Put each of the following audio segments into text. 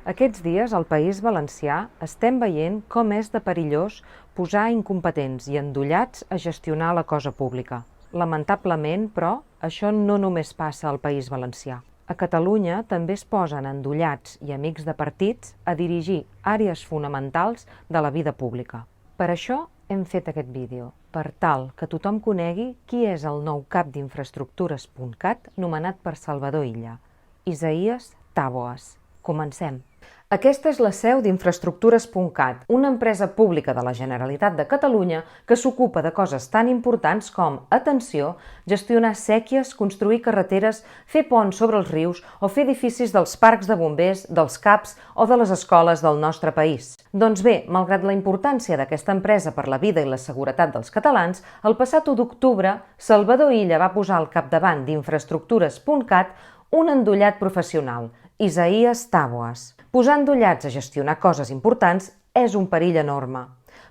Aquests dies, al País Valencià, estem veient com és de perillós posar incompetents i endollats a gestionar la cosa pública. Lamentablement, però, això no només passa al País Valencià. A Catalunya també es posen endollats i amics de partits a dirigir àrees fonamentals de la vida pública. Per això hem fet aquest vídeo, per tal que tothom conegui qui és el nou cap d'infraestructures.cat nomenat per Salvador Illa, Isaías Táboas. Comencem. Aquesta és la seu d'Infraestructures.cat, una empresa pública de la Generalitat de Catalunya que s'ocupa de coses tan importants com, atenció, gestionar séquies, construir carreteres, fer ponts sobre els rius o fer edificis dels parcs de bombers, dels CAPs o de les escoles del nostre país. Doncs bé, malgrat la importància d'aquesta empresa per la vida i la seguretat dels catalans, el passat 1 d'octubre, Salvador Illa va posar al capdavant d'Infraestructures.cat un endollat professional, Isaías Táboas. Posar endollats a gestionar coses importants és un perill enorme.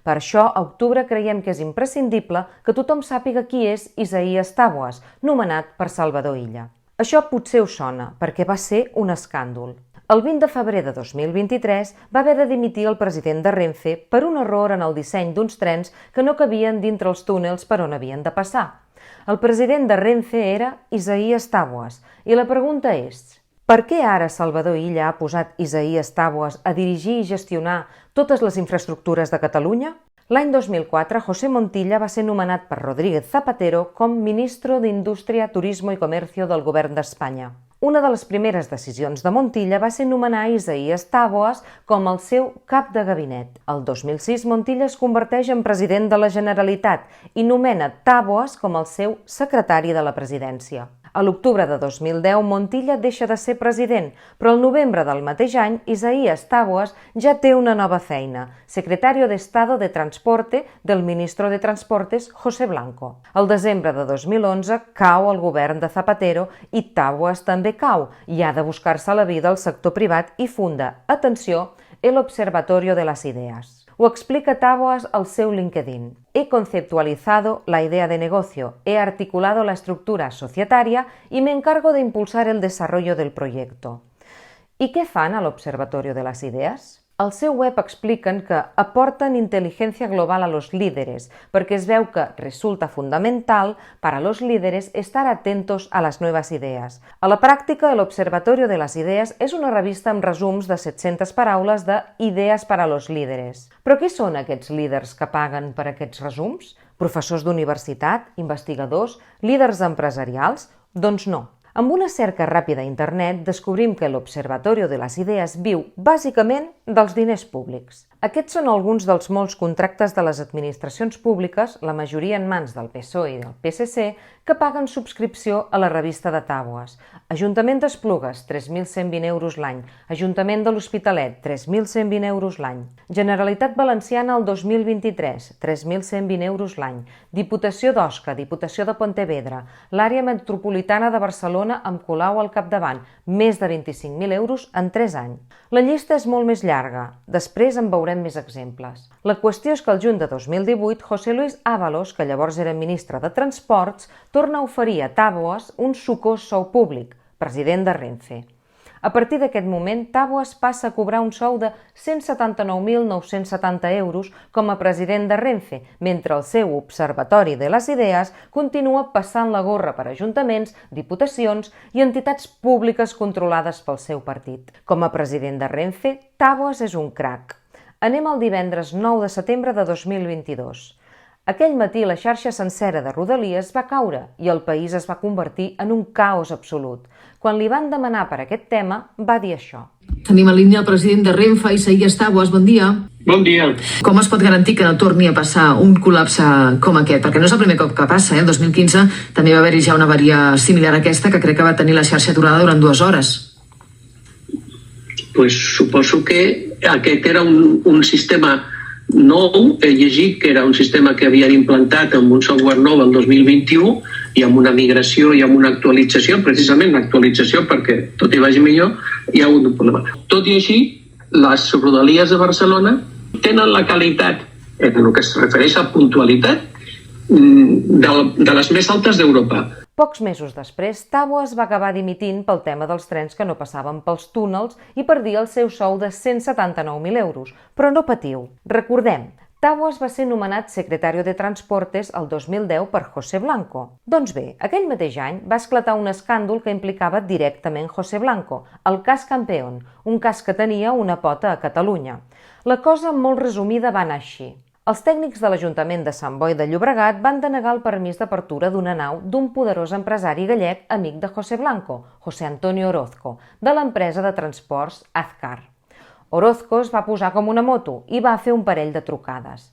Per això, a octubre creiem que és imprescindible que tothom sàpiga qui és Isaías Táboas, nomenat per Salvador Illa. Això potser us sona, perquè va ser un escàndol. El 20 de febrer de 2023 va haver de dimitir el president de Renfe per un error en el disseny d'uns trens que no cabien dintre els túnels per on havien de passar. El president de Renfe era Isaías Táboas, i la pregunta és: per què ara Salvador Illa ha posat Isaías Táboas a dirigir i gestionar totes les infraestructures de Catalunya? L'any 2004, José Montilla va ser nomenat per Rodríguez Zapatero com ministro d'Indústria, Turismo i Comercio del govern d'Espanya. Una de les primeres decisions de Montilla va ser nomenar Isaías Táboas com el seu cap de gabinet. El 2006, Montilla es converteix en president de la Generalitat i nomena Táboas com el seu secretari de la presidència. A l'octubre de 2010, Montilla deixa de ser president, però al novembre del mateix any, Isaías Táboas ja té una nova feina, secretario de Estado de Transporte del ministro de Transportes, José Blanco. Al desembre de 2011 cau el govern de Zapatero i Táboas també cau i ha de buscar-se la vida al sector privat i funda, atenció, el Observatorio de las Ideas. Ho explica Táboas al seu LinkedIn. He conceptualizado la idea de negocio, he articulado la estructura societaria y me encargo de impulsar el desarrollo del proyecto. I què fan a l'Observatorio de las Ideas? Al seu web expliquen que aporten inteligencia global a los líderes, perquè es veu que resulta fundamental para los líderes estar atentos a las nuevas ideas. A la pràctica, el Observatorio de las Ideas és una revista amb resums de 700 paraules de Idees para los líderes. Però què són aquests líders que paguen per aquests resums? Professors d'universitat, investigadors, líders empresarials? Doncs no. Amb una cerca ràpida a internet descobrim que l'Observatorio de las Ideas viu, bàsicament, dels diners públics. Aquests són alguns dels molts contractes de les administracions públiques, la majoria en mans del PSOE i del PSC, que paguen subscripció a la revista de Táboas. Ajuntament d'Esplugues, 3.120 euros l'any. Ajuntament de l'Hospitalet, 3.120 euros l'any. Generalitat Valenciana el 2023, 3.120 euros l'any. Diputació d'Osca, Diputació de Pontevedra, l'àrea metropolitana de Barcelona amb Colau al capdavant, més de 25.000 euros en 3 anys. La llista és molt més llarga. Després en veurem més exemples. La qüestió és que el juny de 2018, José Luis Ábalos, que llavors era ministre de Transports, torna a oferir a Táboas un sucós sou públic, president de Renfe. A partir d'aquest moment, Táboas passa a cobrar un sou de 179.970 euros com a president de Renfe, mentre el seu Observatori de les Idees continua passant la gorra per ajuntaments, diputacions i entitats públiques controlades pel seu partit. Com a president de Renfe, Táboas és un crac. Anem al divendres 9 de setembre de 2022. Aquell matí la xarxa sencera de Rodalies va caure i el país es va convertir en un caos absolut. Quan li van demanar per aquest tema, va dir això. Tenim en línia el president de Renfe, Isaías Táboas. Bon dia. Bon dia. Com es pot garantir que no torni a passar un col·lapse com aquest? Perquè no és el primer cop que passa. El 2015 també va haver-hi ja una avaria similar a aquesta que crec que va tenir la xarxa aturada durant 2 hores. Pues suposo que aquest era un sistema nou. He llegit que era un sistema que havien implantat amb un software nou el 2021 i amb una migració i amb una actualització, precisament l'actualització perquè tot hi vagi millor, hi ha hagut un problema. Tot i així, les Rodalies de Barcelona tenen la qualitat, en el que es refereix a puntualitat, de les més altes d'Europa. Pocs mesos després, Taboas va acabar dimitint pel tema dels trens que no passaven pels túnels i perdia el seu sou de 179.000 euros. Però no patiu. Recordem, Taboas va ser nomenat secretario de Transportes el 2010 per José Blanco. Doncs bé, aquell mateix any va esclatar un escàndol que implicava directament José Blanco, el cas Campeón, un cas que tenia una pota a Catalunya. La cosa molt resumida va anar així. Els tècnics de l'Ajuntament de Sant Boi de Llobregat van denegar el permís d'apertura d'una nau d'un poderós empresari gallec amic de José Blanco, José Antonio Orozco, de l'empresa de transports Azcar. Orozco es va posar com una moto i va fer un parell de trucades.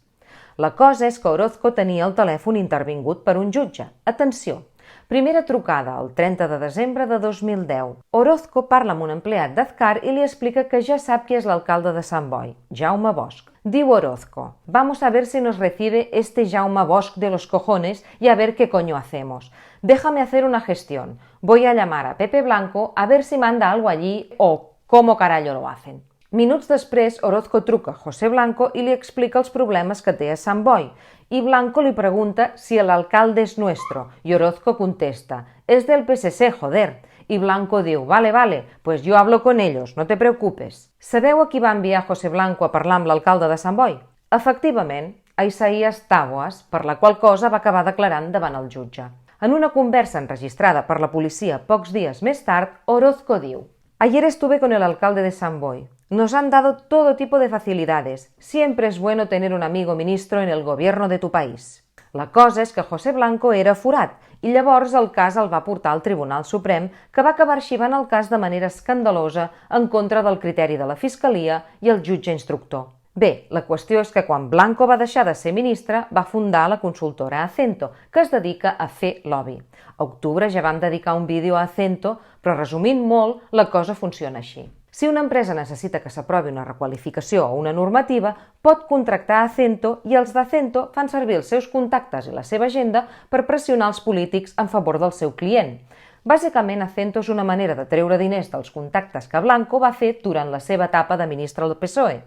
La cosa és que Orozco tenia el telèfon intervingut per un jutge. Atenció! Primera trucada, el 30 de desembre de 2010. Orozco parla amb un empleat d'Azcar i li explica que ja sap qui és l'alcalde de Sant Boi, Jaume Bosch. Diu Orozco: «Vamos a ver si nos recibe este Jaume Bosch de los cojones y a ver qué coño hacemos. Déjame hacer una gestión. Voy a llamar a Pepe Blanco a ver si manda algo allí o cómo carallo lo hacen». Minuts després, Orozco truca a José Blanco i li explica els problemes que té a Sant Boi. I Blanco li pregunta si l'alcalde és nuestro. I Orozco contesta: «Es del PSC, joder». I Blanco diu: «Vale, pues yo hablo con ellos, no te preocupes». Sabeu a qui va enviar José Blanco a parlar amb l'alcalde de Sant Boi? Efectivament, a Isaías Taboas, per la qual cosa va acabar declarant davant el jutge. En una conversa enregistrada per la policia pocs dies més tard, Orozco diu: «Ayer estuve con el alcalde de Sant Boi. Nos han dado todo tipo de facilidades. Siempre es bueno tener un amigo ministro en el gobierno de tu país». La cosa és que José Blanco era forat i llavors el cas el va portar al Tribunal Suprem, que va acabar arxivant el cas de manera escandalosa en contra del criteri de la Fiscalia i el jutge instructor. Bé, la qüestió és que quan Blanco va deixar de ser ministre, va fundar la consultora Acento, que es dedica a fer lobby. A octubre ja vam dedicar un vídeo a Acento, però resumint molt, la cosa funciona així. Si una empresa necessita que s'aprovi una requalificació o una normativa, pot contractar Acento i els d'Acento fan servir els seus contactes i la seva agenda per pressionar els polítics en favor del seu client. Bàsicament, Acento és una manera de treure diners dels contactes que Blanco va fer durant la seva etapa de ministre del PSOE.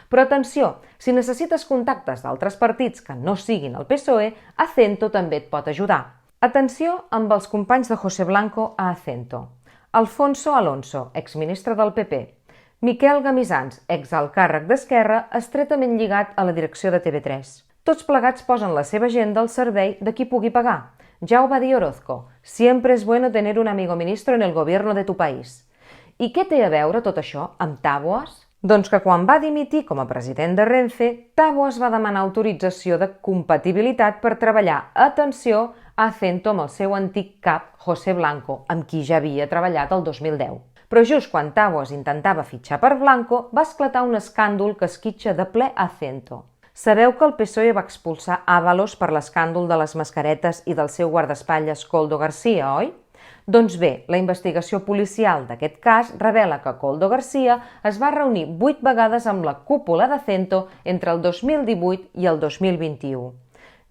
Però atenció, si necessites contactes d'altres partits que no siguin el PSOE, Acento també et pot ajudar. Atenció amb els companys de José Blanco a Acento. Alfonso Alonso, exministre del PP. Miquel Gamisans, exalt càrrec d'Esquerra, estretament lligat a la direcció de TV3. Tots plegats posen la seva agenda al servei de qui pugui pagar. Ja ho va dir Orozco: «Siempre es bueno tener un amigo ministro en el gobierno de tu país». I què té a veure tot això amb Taboas? Doncs que quan va dimitir com a president de Renfe, Taboas va demanar autorització de compatibilitat per treballar, atenció, a Acento amb el seu antic cap, José Blanco, amb qui ja havia treballat el 2010. Però just quan Taboas intentava fitxar per Blanco, va esclatar un escàndol que esquitxa de ple Acento. Sabeu que el PSOE va expulsar Ábalos per l'escàndol de les mascaretes i del seu guardaespatlles Koldo García, oi? Doncs bé, la investigació policial d'aquest cas revela que Koldo García es va reunir 8 vegades amb la cúpula d'Acento entre el 2018 i el 2021.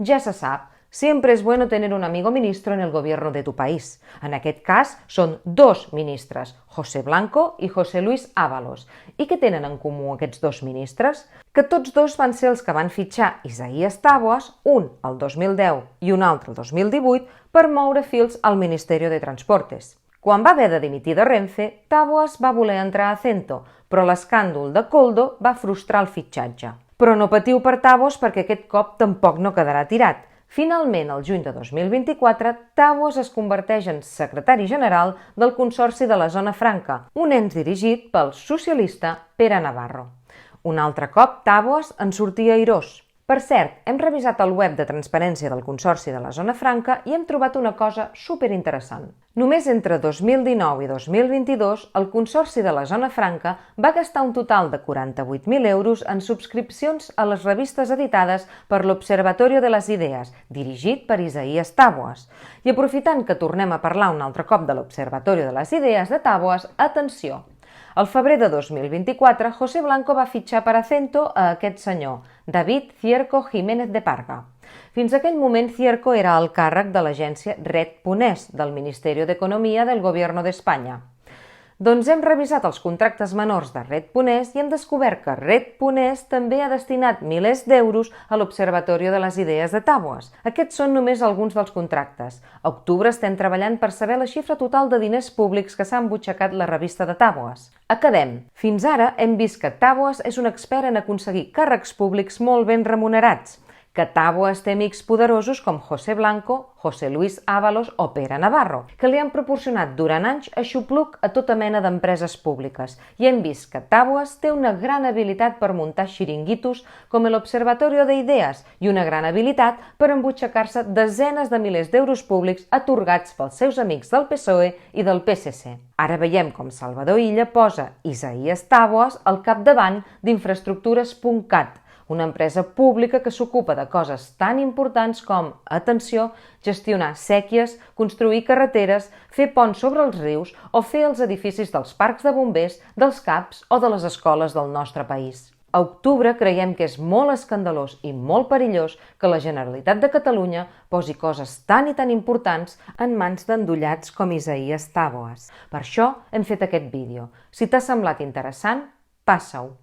Ja se sap, siempre es bueno tener un amigo ministro en el gobierno de tu país. En aquest cas són 2 ministres, José Blanco i José Luis Ábalos. I què tenen en comú aquests 2 ministres? Que tots 2 van ser els que van fitxar Isaías Taboas, un el 2010 i un altre el 2018, per moure fils al Ministerio de Transportes. Quan va haver de dimitir de Renfe, Taboas va voler entrar a Acento, però l'escàndol de Koldo va frustrar el fitxatge. Però no patiu per Taboas perquè aquest cop tampoc no quedarà tirat. Finalment, al juny de 2024, Taboas es converteix en secretari general del Consorci de la Zona Franca, un ens dirigit pel socialista Pere Navarro. Un altre cop, Taboas en sortia airós. Per cert, hem revisat el web de transparència del Consorci de la Zona Franca i hem trobat una cosa superinteressant. Només entre 2019 i 2022, el Consorci de la Zona Franca va gastar un total de 48.000 euros en subscripcions a les revistes editades per l'Observatorio de les Idees, dirigit per Isaías Taboas. I aprofitant que tornem a parlar un altre cop de l'Observatorio de les Idees de Taboas, atenció! Al febrer de 2024, José Blanco va fitxar per Acento a aquest senyor, David Cierco Jiménez de Parga. Fins aquell moment, Cierco era al càrrec de l'agència Red Punés del Ministerio de Economía del Gobierno d'Espanya. Doncs hem revisat els contractes menors de Red.es i hem descobert que Red.es també ha destinat milers d'euros a l'Observatorio de les Idees de Tàboes. Aquests són només alguns dels contractes. A octubre estem treballant per saber la xifra total de diners públics que s'ha embutxacat la revista de Tàboes. Acabem. Fins ara hem vist que Tàboes és un expert en aconseguir càrrecs públics molt ben remunerats, que Tàboes té amics poderosos com José Blanco, José Luis Ábalos o Pere Navarro, que li han proporcionat durant anys aixopluc a tota mena d'empreses públiques. I hem vist que Tàboes té una gran habilitat per muntar xiringuitos com l'Observatorio de Idees i una gran habilitat per embutxacar-se desenes de milers d'euros públics atorgats pels seus amics del PSOE i del PSC. Ara veiem com Salvador Illa posa Isaías Tàboes al capdavant d'Infraestructures.cat, una empresa pública que s'ocupa de coses tan importants com, atenció, gestionar sèquies, construir carreteres, fer ponts sobre els rius o fer els edificis dels parcs de bombers, dels CAPs o de les escoles del nostre país. A octubre creiem que és molt escandalós i molt perillós que la Generalitat de Catalunya posi coses tan i tan importants en mans d'endollats com Isaías Tàboes. Per això hem fet aquest vídeo. Si t'ha semblat interessant, passa-ho.